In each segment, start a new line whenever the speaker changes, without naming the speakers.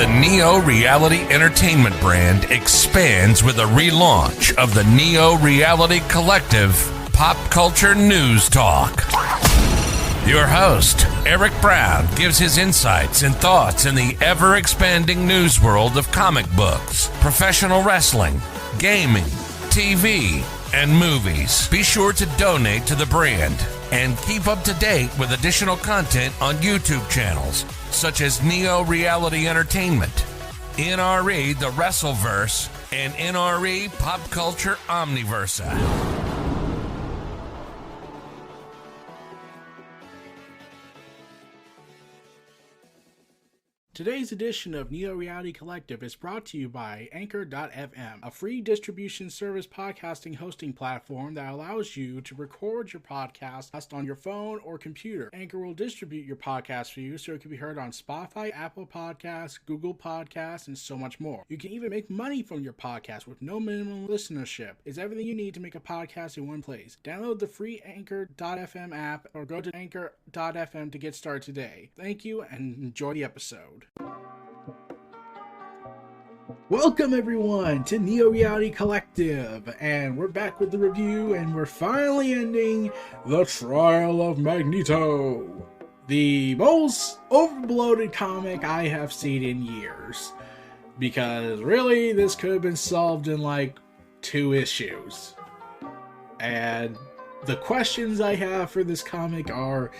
The Neo Reality Entertainment brand expands with a relaunch of the Neo Reality Collective Pop Culture News Talk. Your host, Eric Brown, gives his insights and thoughts in the ever-expanding news world of comic books, professional wrestling, gaming, TV, and movies. Be sure to donate to the brand and keep up to date with additional content on YouTube channels such as Neo Reality Entertainment, NRE The Wrestleverse, and NRE Pop Culture Omniversa.
Today's edition of Neo Reality Collective is brought to you by Anchor.fm, a free distribution service podcasting hosting platform that allows you to record your podcast on your phone or computer. Anchor will distribute your podcast for you so it can be heard on Spotify, Apple Podcasts, Google Podcasts, and so much more. You can even make money from your podcast with no minimum listenership. It's everything you need to make a podcast in one place. Download the free Anchor.fm app or go to Anchor.fm to get started today. Thank you and enjoy the episode. Welcome everyone to Neo Reality Collective, and we're back with the review, and we're finally ending The Trial of Magneto, the most overbloated comic I have seen in years, because really this could have been solved in like 2 issues, and the questions I have for this comic are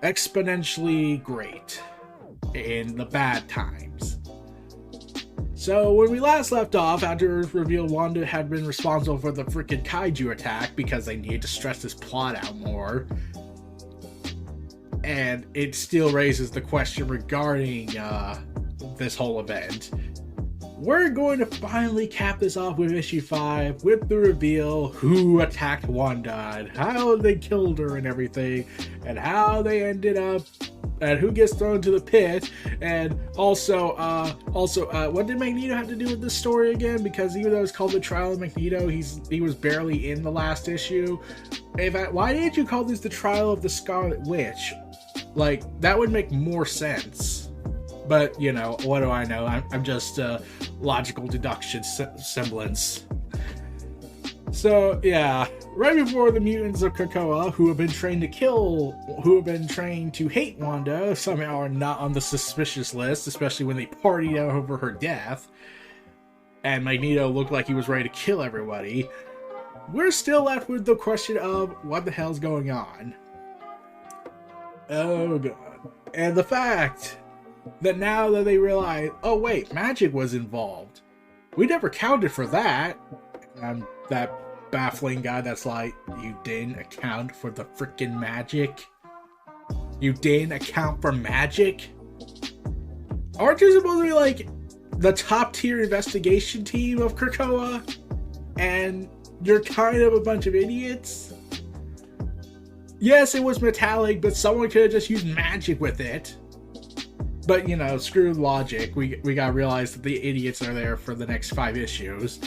exponentially great in the bad times. So when we last left off, after it was revealed Wanda had been responsible for the freaking kaiju attack because they needed to stress this plot out more, and it still raises the question regarding this whole event. We're going to finally cap this off with issue 5 with the reveal who attacked Wanda and how they killed her and everything, and how they ended up and who gets thrown to the pit, and also, what did Magneto have to do with this story again? Because even though it's called The Trial of Magneto, he was barely in the last issue. Why didn't you call this The Trial of the Scarlet Witch? Like, that would make more sense. But, you know, what do I know? I'm just logical deduction semblance. So, yeah, right before the mutants of Krakoa, who have been trained to hate Wanda, somehow are not on the suspicious list, especially when they partied out over her death, and Magneto looked like he was ready to kill everybody, we're still left with the question of what the hell's going on. Oh god. And the fact that now that they realize, oh wait, magic was involved. We never counted for that. And that baffling guy that's like, you didn't account for the freaking magic? You didn't account for magic? Aren't you supposed to be like the top tier investigation team of Krakoa? And you're kind of a bunch of idiots? Yes, it was metallic, but someone could have just used magic with it. But, you know, screw logic. We gotta realize that the idiots are there for the next 5 issues.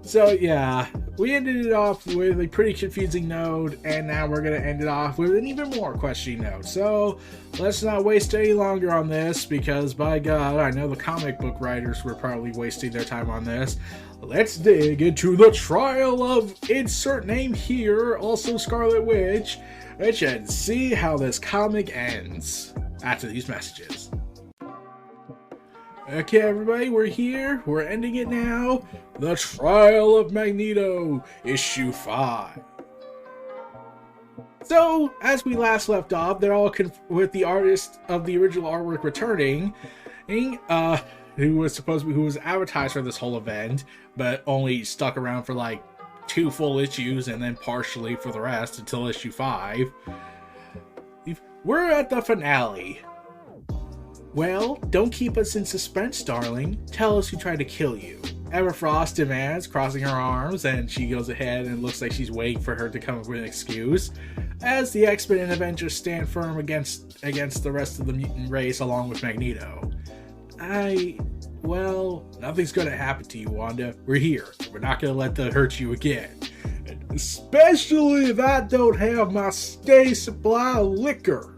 So, yeah. We ended it off with a pretty confusing note, and now we're gonna end it off with an even more questioning note. So, let's not waste any longer on this, because, by God, I know the comic book writers were probably wasting their time on this. Let's dig into the trial of insert name here, also Scarlet Witch, and see how this comic ends after these messages. Okay, everybody, we're here. We're ending it now. The Trial of Magneto, issue 5. So, as we last left off, they're all with the artist of the original artwork returning, who was advertised for this whole event, but only stuck around for like 2 full issues and then partially for the rest until issue 5. We're at the finale. Well, don't keep us in suspense, darling. Tell us who tried to kill you. Everfrost demands, crossing her arms, and she goes ahead and looks like she's waiting for her to come up with an excuse, as the X-Men and Avengers stand firm against the rest of the mutant race along with Magneto. Well, nothing's gonna happen to you, Wanda. We're here. We're not gonna let that hurt you again. Especially if I don't have my steady supply of liquor.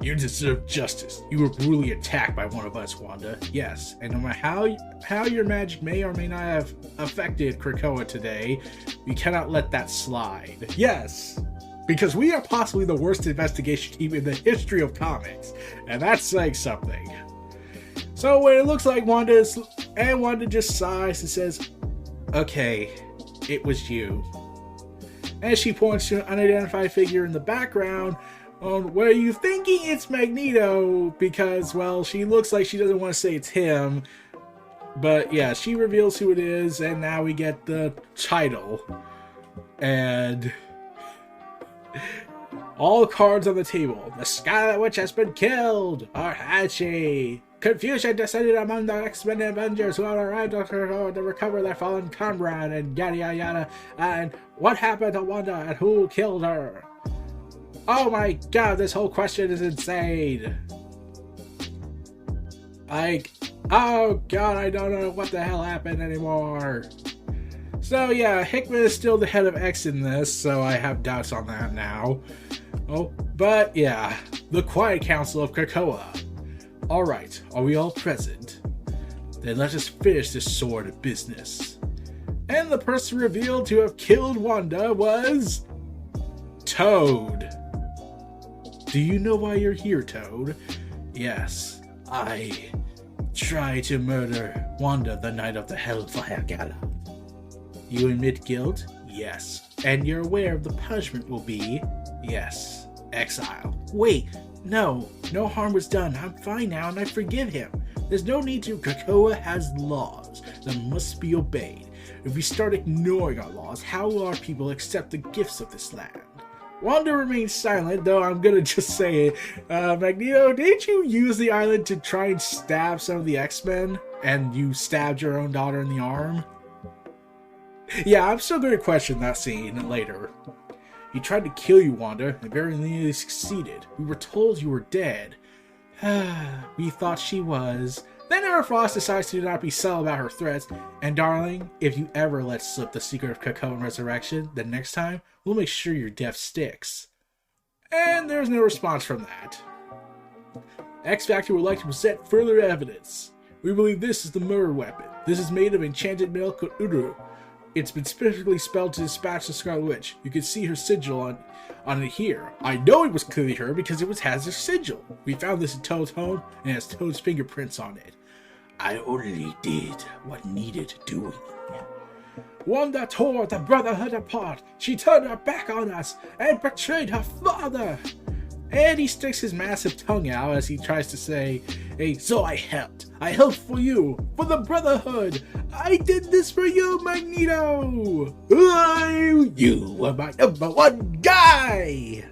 You deserve justice. You were brutally attacked by one of us, Wanda. Yes, and no matter how your magic may or may not have affected Krakoa today, we cannot let that slide. Yes, because we are possibly the worst investigation team in the history of comics, and that's saying something. So when it looks like Wanda just sighs and says, "Okay, it was you." As she points to an unidentified figure in the background, were you thinking it's Magneto? Because, well, she looks like she doesn't want to say it's him. But yeah, she reveals who it is, and now we get the title. And all cards on the table. The Scarlet Witch has been killed! Or has she? Confusion descended among the X-Men and Avengers who have arrived to recover their fallen comrade, and yada yada yada. And what happened to Wanda, and who killed her? Oh my god, this whole question is insane. Like, oh god, I don't know what the hell happened anymore. So yeah, Hickman is still the head of X in this, so I have doubts on that now. Oh, but yeah, the Quiet Council of Krakoa. Alright, are we all present? Then let us finish this sort of business. And the person revealed to have killed Wanda was Toad. Do you know why you're here, Toad? Yes, I tried to murder Wanda the night of the Hellfire Gala. You admit guilt? Yes. And you're aware of the punishment will be? Yes. Exile. Wait, no harm was done. I'm fine now and I forgive him. There's no need to. Krakoa has laws that must be obeyed. If we start ignoring our laws, how will our people accept the gifts of this land? Wanda remains silent, though I'm gonna just say it. Magneto, didn't you use the island to try and stab some of the X-Men? And you stabbed your own daughter in the arm? Yeah, I'm still gonna question that scene later. He tried to kill you, Wanda, and very nearly succeeded. We were told you were dead. We thought she was. Then Emma Frost decides to not be subtle about her threats, and darling, if you ever let slip the secret of Krakoa and resurrection, then next time, we'll make sure your death sticks. And there's no response from that. X-Factor would like to present further evidence. We believe this is the murder weapon. This is made of enchanted metal called Uru. It's been specifically spelled to dispatch the Scarlet Witch. You can see her sigil on it here. I know it was clearly her because it has her sigil. We found this in Toad's home and it has Toad's fingerprints on it. I only did what needed doing. Wanda tore the Brotherhood apart. She turned her back on us and betrayed her father. And he sticks his massive tongue out as he tries to say, "Hey, so I helped. I helped for you, for the Brotherhood. I did this for you, Magneto. You were my #1 guy."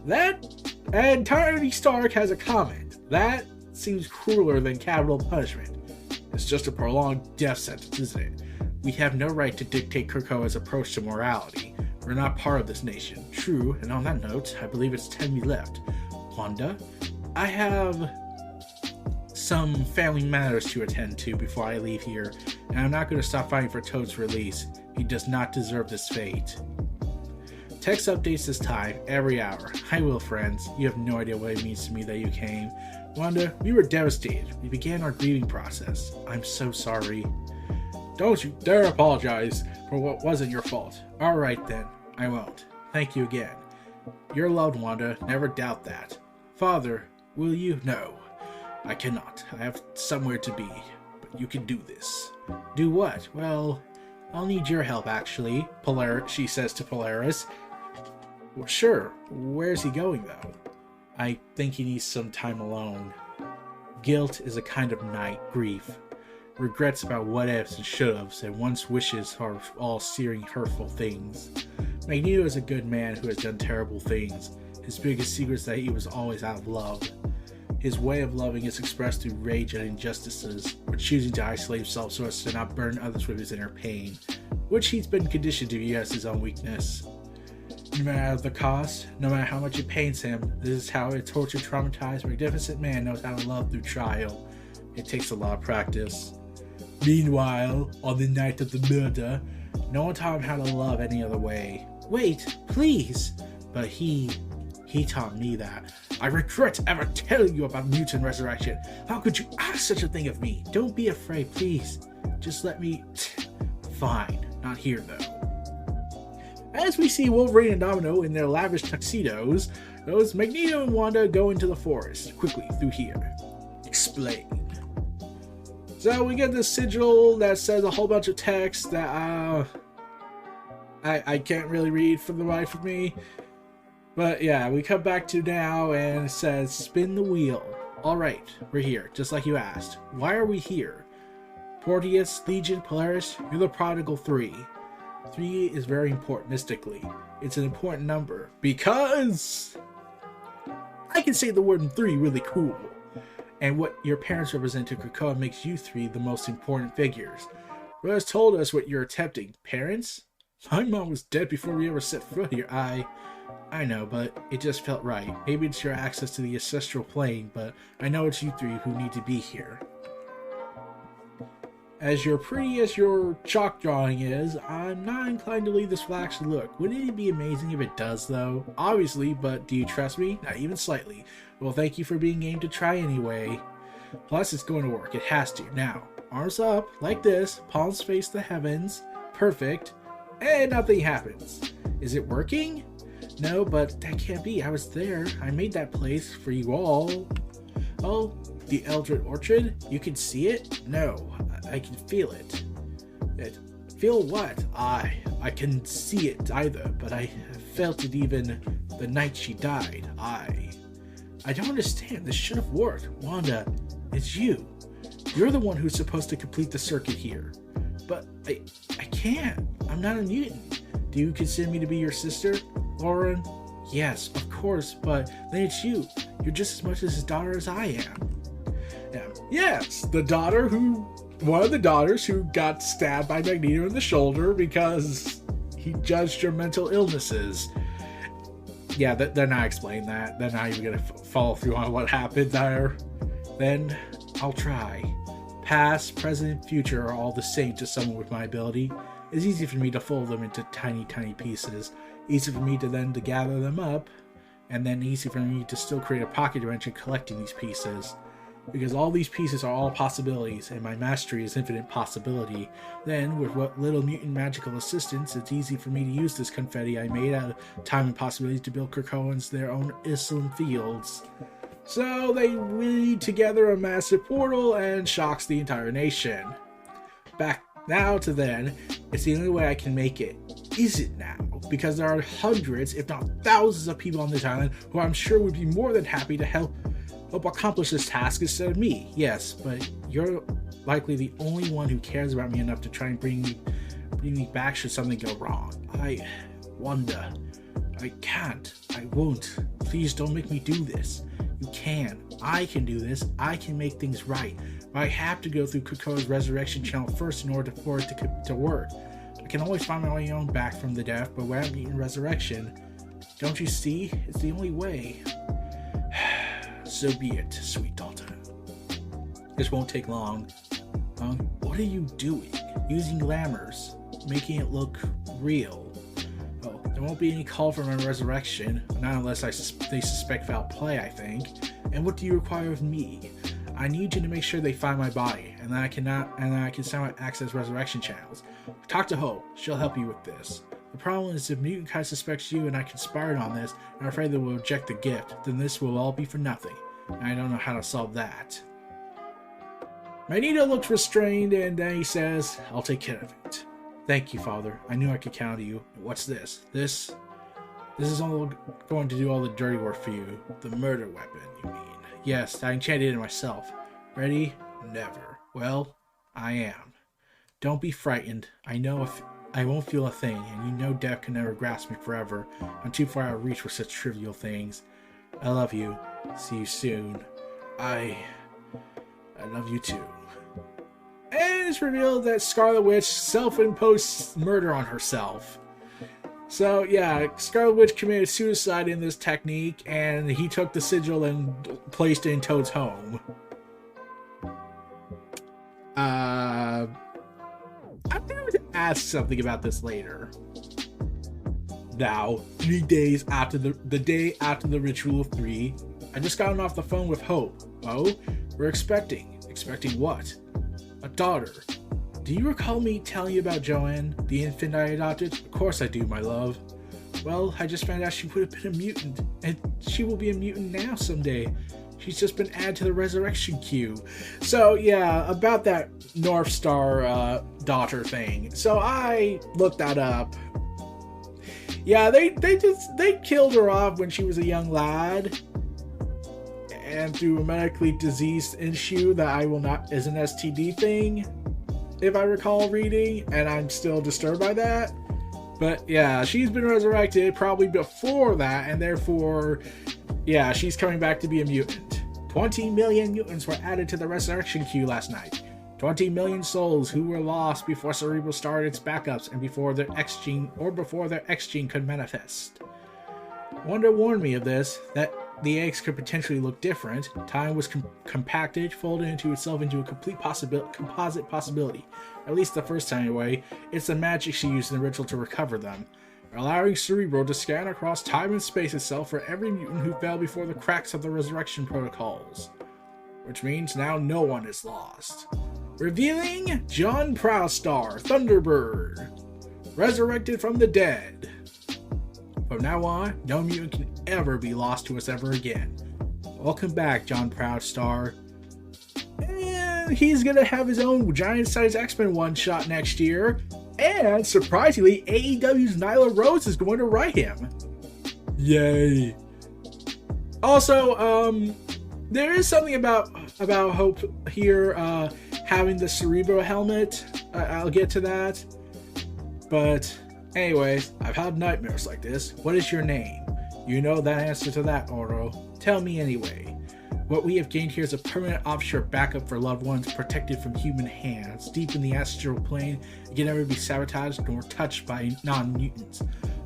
That, and Tony Stark has a comment. That seems crueler than capital punishment. It's just a prolonged death sentence, isn't it? We have no right to dictate Krakoa's approach to morality. We're not part of this nation. True, and on that note, I believe it's time we left. Wanda, I have some family matters to attend to before I leave here, and I'm not going to stop fighting for Toad's release. He does not deserve this fate. Text updates this time, every hour. I will, friends. You have no idea what it means to me that you came. Wanda, we were devastated. We began our grieving process. I'm so sorry. Don't you dare apologize for what wasn't your fault. Alright then, I won't. Thank you again. You're loved, Wanda. Never doubt that. Father, will you? No, I cannot. I have somewhere to be. But you can do this. Do what? Well, I'll need your help, actually. She says to Polaris. Well, sure. Where's he going, though? I think he needs some time alone. Guilt is a kind of night grief. Regrets about what ifs and should haves, and one's wishes are all searing hurtful things. Magneto is a good man who has done terrible things. His biggest secret is that he was always out of love. His way of loving is expressed through rage at injustices, or choosing to isolate himself so as to not burden others with his inner pain, which he's been conditioned to view as his own weakness. No matter the cost, no matter how much it pains him, this is how a tortured, traumatized, magnificent man knows how to love through trial. It takes a lot of practice. Meanwhile, on the night of the murder, no one taught him how to love any other way. Wait, please! But he He taught me that. I regret ever telling you about mutant resurrection. How could you ask such a thing of me? Don't be afraid, please. Just let me... Fine. Not here, though. As we see Wolverine and Domino in their lavish tuxedos, those Magneto and Wanda go into the forest. Quickly, through here. Explain. So we get this sigil that says a whole bunch of text that I can't really read for the life of me. But yeah, we come back to now and it says, spin the wheel. Alright, we're here, just like you asked. Why are we here? Porteous, Legion, Polaris, you're the prodigal 3. 3 is very important mystically. It's an important number because I can say the word 3 really cool. And what your parents represent to Krakoa makes you 3 the most important figures. Who has told us what you're attempting? Parents? My mom was dead before we ever set foot here. I know, but it just felt right. Maybe it's your access to the ancestral plane, but I know it's you 3 who need to be here. As pretty as your chalk drawing is, I'm not inclined to leave this flash to look. Wouldn't it be amazing if it does, though? Obviously, but do you trust me? Not even slightly. Well, thank you for being game to try anyway. Plus, it's going to work. It has to. Now, arms up, like this, palms face the heavens. Perfect. And nothing happens. Is it working? No, but that can't be. I was there. I made that place for you all. Oh, the Eldred Orchard? You can see it? No, I can feel it. Feel what? I can see it either, but I felt it even the night she died. I don't understand. This should have worked. Wanda, it's you. You're the one who's supposed to complete the circuit here. But I can't. I'm not a mutant. Do you consider me to be your sister, Lauren? Yes, of course, but then it's you. You're just as much his daughter as I am. Yes, one of the daughters who got stabbed by Magneto in the shoulder because he judged your mental illnesses. Yeah, they're not explaining that. They're not even going to follow through on what happened there. Then I'll try. Past, present, future are all the same to someone with my ability. It's easy for me to fold them into tiny, tiny pieces. Easy for me to then gather them up, and then easy for me to still create a pocket dimension collecting these pieces. Because all these pieces are all possibilities, and my mastery is infinite possibility. Then, with what little mutant magical assistance, it's easy for me to use this confetti I made out of time and possibilities to build Krakoans their own Islam fields. So they weave together a massive portal and shocks the entire nation. Back now to then, it's the only way I can make it. Is it now? Because there are hundreds, if not thousands of people on this island who I'm sure would be more than happy to help accomplish this task instead of me. Yes, but you're likely the only one who cares about me enough to try and bring me back should something go wrong. Wanda, I can't. I won't. Please don't make me do this. You can. I can do this. I can make things right. But I have to go through Krakoa's resurrection channel first in order for it to work. I can always find my own back from the death, but without needing resurrection. Don't you see? It's the only way. So be it, sweet daughter. This won't take long. What are you doing? Using glamours, making it look real. Oh, there won't be any call for my resurrection, not unless they suspect foul play, I think. And what do you require of me? I need you to make sure they find my body, and that I can somehow access resurrection channels. Talk to Hope. She'll help you with this. The problem is if Mutant Kai suspects you and I conspired on this, and are afraid they will reject the gift, then this will all be for nothing. And I don't know how to solve that. Magneto looks restrained and then he says, I'll take care of it. Thank you, Father. I knew I could count on you. What's this? This is all going to do all the dirty work for you. The murder weapon, you mean? Yes, I enchanted it myself. Ready? Never. Well, I am. Don't be frightened. I know if I won't feel a thing, and you know death can never grasp me forever. I'm too far out of reach for such trivial things. I love you. See you soon. I love you too. And it's revealed that Scarlet Witch self-imposed murder on herself. So yeah, Scarlet Witch committed suicide in this technique, and he took the sigil and placed it in Toad's home. I'm going to ask something about this later. Now, 3 days after the day after the Ritual of 3, I just gotten off the phone with Hope. Oh, we're expecting. Expecting what? A daughter. Do you recall me telling you about Joanne, the infant I adopted? Of course I do, my love. Well, I just found out she would have been a mutant, and she will be a mutant now someday. She's just been added to the resurrection queue. So yeah, about that North Star daughter thing. So I looked that up. Yeah, they killed her off when she was a young lad, and through a medically diseased issue that I will not is an STD thing, if I recall reading, and I'm still disturbed by that. But yeah, she's been resurrected probably before that, and therefore, yeah, she's coming back to be a mutant. 20 million mutants were added to the resurrection queue last night. 20 million souls who were lost before Cerebral started its backups and before their X gene could manifest. Wanda warned me of this, that the eggs could potentially look different. Time was compacted, folded into itself into a complete composite possibility. At least the first time anyway. It's the magic she used in the ritual to recover them, allowing Cerebral to scan across time and space itself for every mutant who fell before the cracks of the resurrection protocols. Which means now no one is lost. Revealing John Proudstar, Thunderbird, resurrected from the dead. From now on, no mutant can ever be lost to us ever again. Welcome back, John Proudstar. And he's gonna have his own giant-sized X-Men one-shot next year. And surprisingly, AEW's Nyla Rose is going to write him. Yay! Also, there is something about Hope here having the Cerebral helmet. I'll get to that. But anyways, I've had nightmares like this. What is your name? You know the answer to that, Oro. Tell me anyway. What we have gained here is a permanent offshore backup for loved ones protected from human hands, deep in the astral plane, and can never be sabotaged nor touched by non-mutants.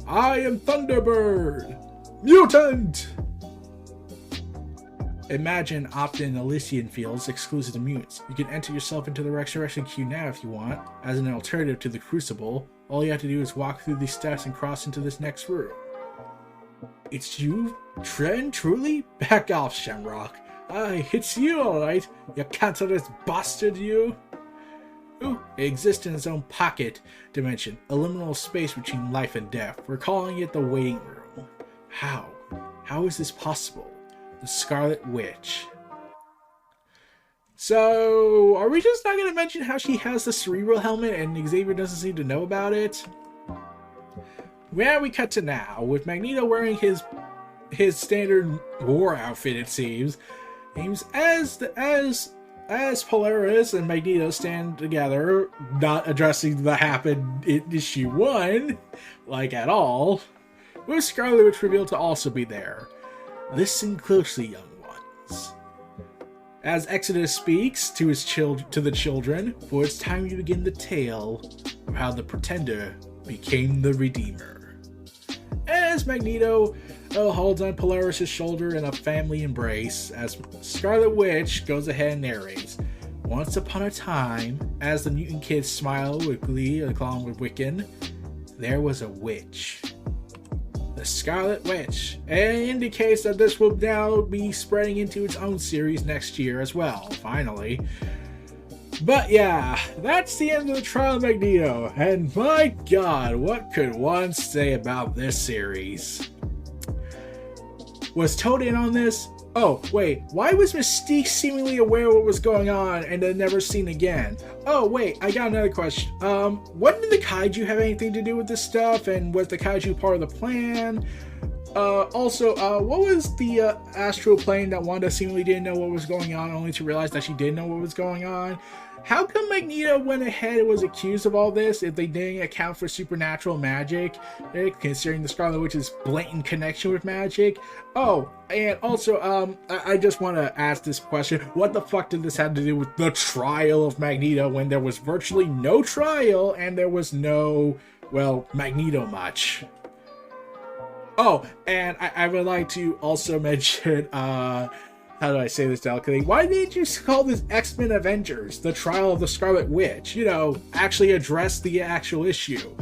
I am Thunderbird! Mutant! Imagine opt-in Elysian fields exclusive to mutants. You can enter yourself into the resurrection queue now if you want, as an alternative to the Crucible. All you have to do is walk through these steps and cross into this next room. It's you, Tren, truly? Back off, Shamrock. Aye, it's you, alright. You cancerous bastard, you. Ooh, it exists in its own pocket dimension, a liminal space between life and death. We're calling it the waiting room. How? How is this possible? The Scarlet Witch. So, are we just not going to mention how she has the Cerebral helmet and Xavier doesn't seem to know about it? Well, we cut to now, with Magneto wearing his standard war outfit, it seems. As Polaris and Magneto stand together, not addressing the happened in issue 1, like at all, with Scarlet Witch revealed to also be there. Listen closely, young ones. As Exodus speaks to the children, for it's time to begin the tale of how the Pretender became the Redeemer. As Magneto holds on Polaris' shoulder in a family embrace, as Scarlet Witch goes ahead and narrates, once upon a time, as the mutant kids smile with glee along with Wiccan, there was a witch. The Scarlet Witch, and indicates that this will now be spreading into its own series next year as well, finally. But yeah, that's the end of the trial of Magneto, and my god, what could one say about this series? Was Toad in on this? Oh, wait, why was Mystique seemingly aware of what was going on and then never seen again? Oh, wait, I got another question. What did the Kaiju have anything to do with this stuff, and was the Kaiju part of the plan? Also, what was the astral plane that Wanda seemingly didn't know what was going on, only to realize that she did know what was going on? How come Magneto went ahead and was accused of all this if they didn't account for supernatural magic, considering the Scarlet Witch's blatant connection with magic? Oh, and also, I just want to ask this question. What the fuck did this have to do with the trial of Magneto when there was virtually no trial and there was no, well, Magneto much? Oh, and I would like to also mention, how do I say this delicately? Why didn't you call this X-Men and Avengers, the trial of the Scarlet Witch? You know, actually address the actual issue.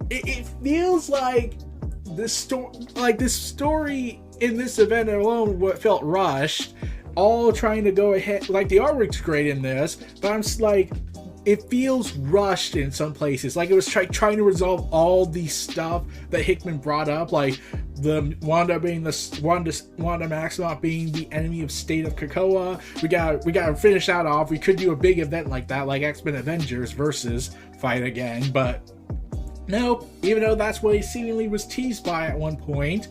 It feels like this story in this event alone what felt rushed, all trying to go ahead. Like, the artwork's great in this, but I'm just like, it feels rushed in some places. Like, it was trying to resolve all the stuff that Hickman brought up, like the Wanda being Wanda Maximoff being the enemy of state of Krakoa. We gotta finish that off. We could do a big event like that, like X-Men and Avengers versus fight again, but nope. Even though that's what he seemingly was teased by at one point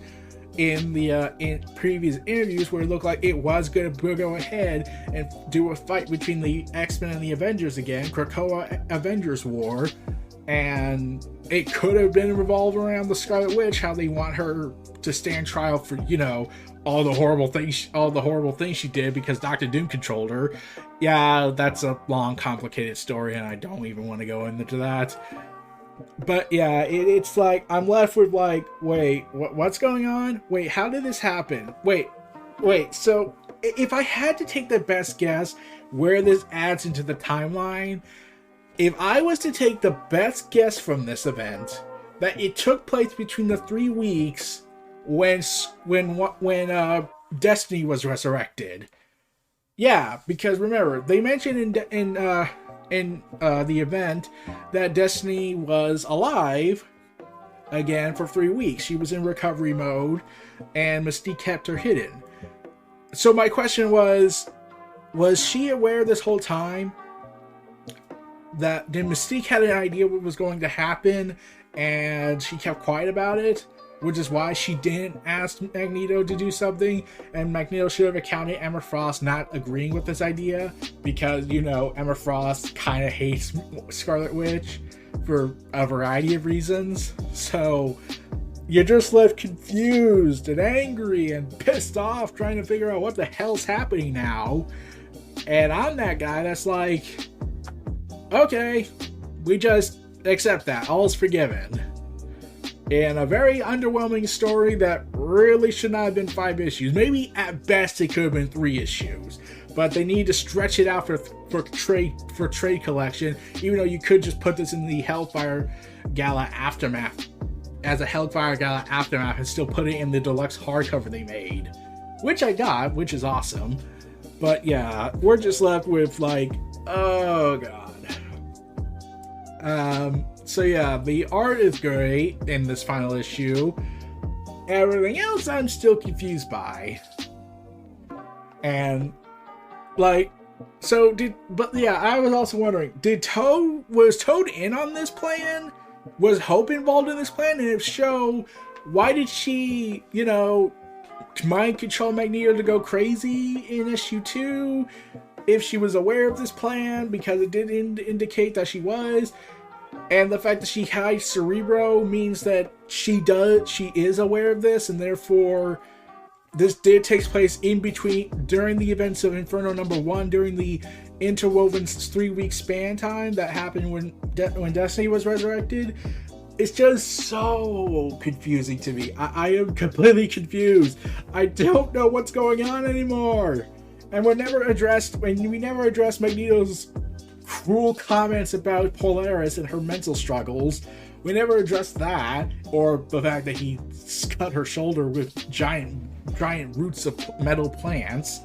in the in previous interviews, where it looked like it was going to go ahead and do a fight between the X-Men and the Avengers again, Krakoa Avengers War, and it could have been revolved around the Scarlet Witch, how they want her to stand trial for, you know, all the horrible things she did because Dr. Doom controlled her. Yeah, that's a long, complicated story, and I don't even want to go into that. But yeah, it's like, I'm left with like, wait, what's going on? Wait, how did this happen? Wait, so if I had to take the best guess where this adds into the timeline, if I was to take the best guess from this event, that it took place between the 3 weeks when Destiny was resurrected. Yeah, because remember, they mentioned in the event that Destiny was alive again for 3 weeks. She was in recovery mode, and Mystique kept her hidden. So my question was she aware this whole time? That did Mystique had an idea what was going to happen, and she kept quiet about it, which is why she didn't ask Magneto to do something, and Magneto should have accounted Emma Frost not agreeing with this idea, because, you know, Emma Frost kind of hates Scarlet Witch for a variety of reasons. So you're just left confused and angry and pissed off trying to figure out what the hell's happening now. And I'm that guy that's like, okay, we just accept that. All's forgiven. In a very underwhelming story that really should not have been 5 issues. Maybe at best it could have been 3 issues. But they need to stretch it out for trade collection, even though you could just put this in the Hellfire Gala Aftermath as a Hellfire Gala Aftermath and still put it in the deluxe hardcover they made. Which I got, which is awesome. But yeah, we're just left with like, oh god. So yeah, the art is great in this final issue. Everything else I'm still confused by. And like, I was also wondering, was Toad in on this plan? Was Hope involved in this plan? And if so, why did she, you know, mind control Magneto to go crazy in issue 2? If she was aware of this plan, because it did indicate that she was. And the fact that she hides Cerebro means that she is aware of this, and therefore this did take place during the events of Inferno #1, during the interwoven 3-week span time that happened when Destiny was resurrected. It's just so confusing to me. I am completely confused. I don't know what's going on anymore. And we never addressed Magneto's cruel comments about Polaris and her mental struggles. We never addressed that, or the fact that he cut her shoulder with giant roots of metal plants,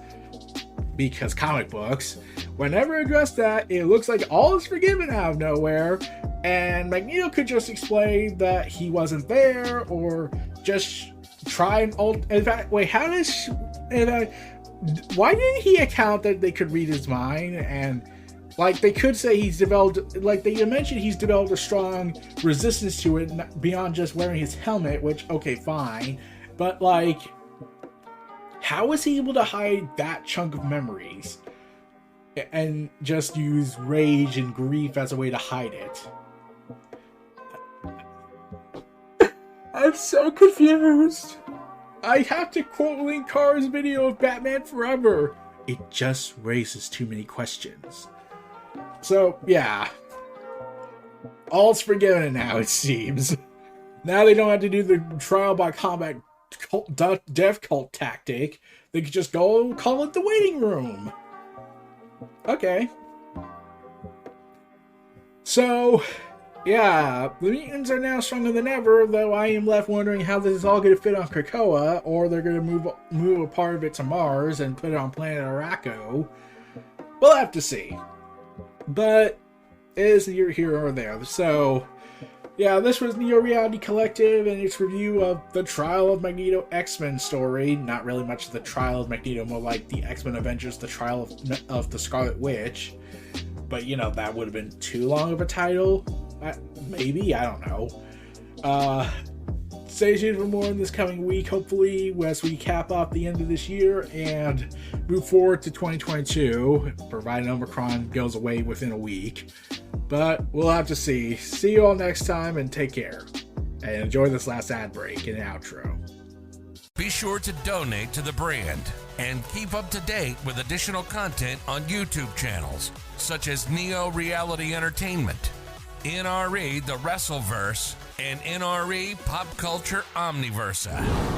because comic books. We never addressed that. It looks like all is forgiven out of nowhere, and Magneto could just explain that he wasn't there, or just try and in fact, wait, why didn't he account that they could read his mind? And like, they could say he's developed, like they mentioned he's developed a strong resistance to it beyond just wearing his helmet, which, okay, fine. But like, how was he able to hide that chunk of memories and just use rage and grief as a way to hide it? I'm so confused. I have to quote Link Carr's video of Batman Forever. It just raises too many questions. So, yeah. All's forgiven now, it seems. Now they don't have to do the trial by combat death cult tactic. They could just go call it the waiting room. Okay. So, Yeah, the mutants are now stronger than ever, though I am left wondering how this is all going to fit on Krakoa, or they're going to move a part of it to Mars and put it on planet Araco. We'll have to see. But it is neither here or there. So, yeah, this was Neo Reality Collective and its review of the Trial of Magneto X-Men story. Not really much of the Trial of Magneto, more like the X-Men Avengers, the Trial of the Scarlet Witch. But, you know, that would have been too long of a title. Maybe, I don't know. Stay tuned for more in this coming week, hopefully, as we cap off the end of this year and move forward to 2022, provided Omicron goes away within a week. But we'll have to see. See you all next time, and take care. And enjoy this last ad break and outro.
Be sure to donate to the brand and keep up to date with additional content on YouTube channels such as Neo Reality Entertainment, NRE The Wrestleverse, and NRE Pop Culture Omniversa.